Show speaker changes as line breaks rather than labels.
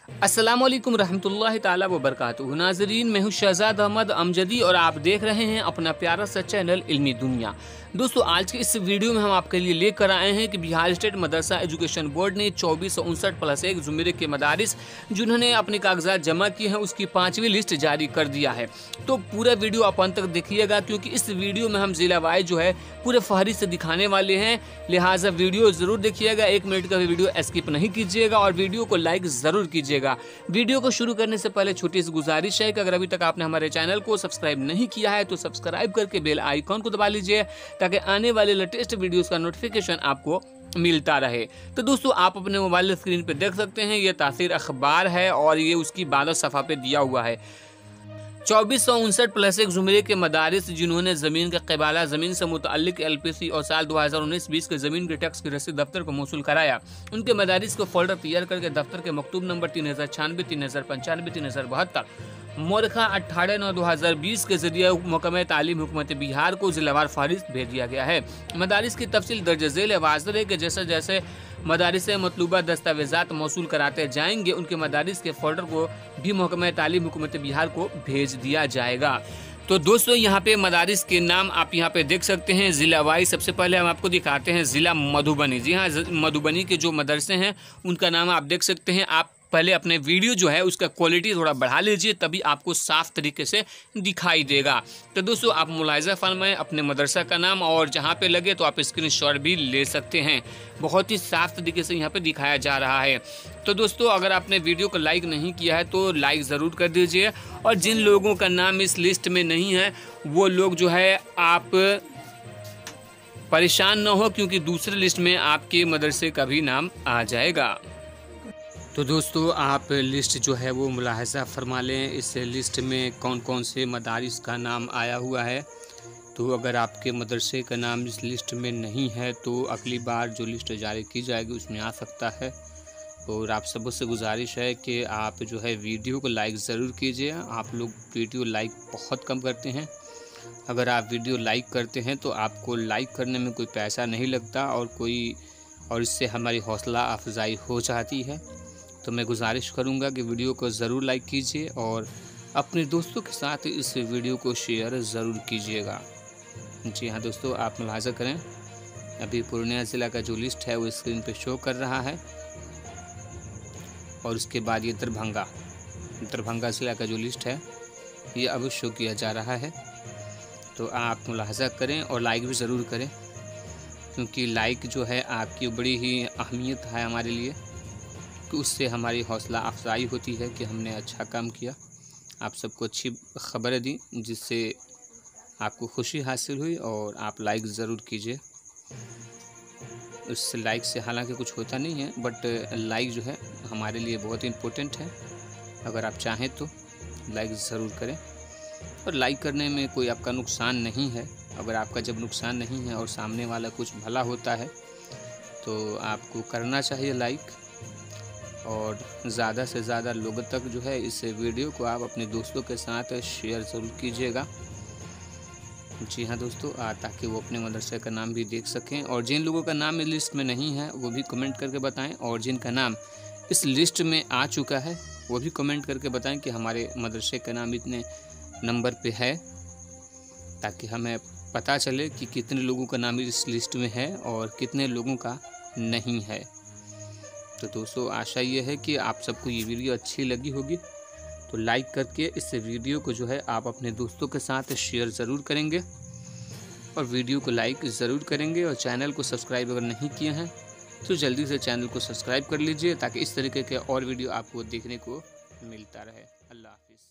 अस्सलाम वालेकुम रहमतुल्लाहि ताला व बरकातुहू। नाज़रीन, मैं हूँ शहजाद अहमद अमजदी और आप देख रहे हैं अपना प्यारा सा चैनल इल्मी दुनिया। दोस्तों, आज के इस वीडियो में हम आपके लिए लेकर आए हैं कि बिहार स्टेट मदरसा एजुकेशन बोर्ड ने 2459+1 ज़ुमरे के मदारिस जिन्होंने अपने कागजात जमा किए हैं उसकी 5वीं लिस्ट जारी कर दिया है। तो पूरा वीडियो आप अंत तक देखिएगा, क्योंकि इस वीडियो में हम जिला वाइज जो है पूरे फहरिस्त दिखाने वाले हैं। लिहाजा वीडियो ज़रूर देखिएगा, 1 मिनट का भी वीडियो स्किप नहीं कीजिएगा और वीडियो को लाइक ज़रूर कीजिएगा। वीडियो को शुरू करने से पहले छोटी सी गुजारिश है कि अगर अभी तक आपने हमारे चैनल को सब्सक्राइब नहीं किया है तो सब्सक्राइब करके बेल आइकॉन को दबा लीजिए, ताकि आने वाले लेटेस्ट वीडियोस का नोटिफिकेशन आपको मिलता रहे। तो दोस्तों, आप अपने मोबाइल स्क्रीन पे देख सकते हैं, ये तासीर अखबार है और ये उसकी 12 सफ़ा पे दिया हुआ है। 2459+1 ज़ुमरे के मदारिस जिन्होंने ज़मीन का क़बाला, ज़मीन से मुतअल्लिक़ LPC और साल 2019-20 के ज़मीन के टैक्स की रसीद दफ्तर को मौसूल कराया, उनके मदारिस को फोल्डर तैयार करके दफ्तर के मकतूब नंबर 3096, 3095, 3072 मोरखा 18/9/2020 के जरिए महकमा तालीम हुकूमत बिहार को जिलावार फहरिस्त भेज दिया गया है। मदारिस की तफसील दर्ज झेल है। वाज़ेह है कि जैसे जैसे मदारिस मतलूबा दस्तावेज़ात मौसूल कराते जाएंगे, उनके मदारिस के फोल्डर को भी महकमा तालीम हुकूमत बिहार को भेज दिया जाएगा। तो दोस्तों, यहाँ पे मदारिस के नाम आप यहाँ पे देख सकते हैं जिला वाइज। सबसे पहले हम आपको दिखाते हैं ज़िला मधुबनी। जी हाँ, मधुबनी के जो मदरसे हैं उनका नाम आप देख सकते हैं। आप पहले अपने वीडियो जो है उसका क्वालिटी थोड़ा बढ़ा लीजिए, तभी आपको साफ तरीके से दिखाई देगा। तो दोस्तों, आप मुलाहिज़ा फरमाएं अपने मदरसा का नाम, और जहाँ पे लगे तो आप स्क्रीनशॉट भी ले सकते हैं। बहुत ही साफ तरीके से यहाँ पे दिखाया जा रहा है। तो दोस्तों, अगर आपने वीडियो को लाइक नहीं किया है तो लाइक ज़रूर कर दीजिए, और जिन लोगों का नाम इस लिस्ट में नहीं है वो लोग जो है आप परेशान न हो, क्योंकि दूसरे लिस्ट में आपके मदरसे का भी नाम आ जाएगा। तो दोस्तों, आप लिस्ट जो है वो मुलाहिज़ा फरमा लें, इस लिस्ट में कौन कौन से मदारिस का नाम आया हुआ है। तो अगर आपके मदरसे का नाम इस लिस्ट में नहीं है तो अगली बार जो लिस्ट जारी की जाएगी उसमें आ सकता है। और आप सबसे गुजारिश है कि आप जो है वीडियो को लाइक ज़रूर कीजिए। आप लोग वीडियो लाइक बहुत कम करते हैं। अगर आप वीडियो लाइक करते हैं तो आपको लाइक करने में कोई पैसा नहीं लगता और इससे हमारी हौसला अफजाई हो जाती है। तो मैं गुजारिश करूंगा कि वीडियो को ज़रूर लाइक कीजिए और अपने दोस्तों के साथ इस वीडियो को शेयर ज़रूर कीजिएगा। जी हाँ दोस्तों, आप मुलाहिज़ा करें, अभी पूर्णिया ज़िला का जो लिस्ट है वो स्क्रीन पे शो कर रहा है, और उसके बाद ये दरभंगा ज़िला का जो लिस्ट है ये अब शो किया जा रहा है। तो आप मुलाहिज़ा करें और लाइक भी ज़रूर करें, क्योंकि लाइक जो है आपकी बड़ी ही अहमियत है हमारे लिए, कि उससे हमारी हौसला अफजाई होती है कि हमने अच्छा काम किया, आप सबको अच्छी खबरें दी जिससे आपको खुशी हासिल हुई। और आप लाइक ज़रूर कीजिए। उस लाइक से हालांकि कुछ होता नहीं है, बट लाइक जो है हमारे लिए बहुत इम्पोर्टेंट है। अगर आप चाहें तो लाइक ज़रूर करें, और लाइक करने में कोई आपका नुकसान नहीं है। अगर आपका जब नुकसान नहीं है और सामने वाला कुछ भला होता है तो आपको करना चाहिए लाइक, और ज़्यादा से ज़्यादा लोगों तक जो है इस वीडियो को आप अपने दोस्तों के साथ शेयर ज़रूर कीजिएगा। जी हाँ दोस्तों, ताकि वो अपने मदरसे का नाम भी देख सकें। और जिन लोगों का नाम इस लिस्ट में नहीं है वो भी कमेंट करके बताएं, और जिनका नाम इस लिस्ट में आ चुका है वो भी कमेंट करके बताएं कि हमारे मदरसे का नाम इतने नंबर पे है, ताकि हमें पता चले कि कितने लोगों का नाम इस लिस्ट में है और कितने लोगों का नहीं है। तो दोस्तों, आशा ये है कि आप सबको ये वीडियो अच्छी लगी होगी। तो लाइक करके इस वीडियो को जो है आप अपने दोस्तों के साथ शेयर ज़रूर करेंगे, और वीडियो को लाइक ज़रूर करेंगे। और चैनल को सब्सक्राइब अगर नहीं किए हैं तो जल्दी से चैनल को सब्सक्राइब कर लीजिए, ताकि इस तरीके के और वीडियो आपको देखने को मिलता रहे। अल्लाह हाफिज़।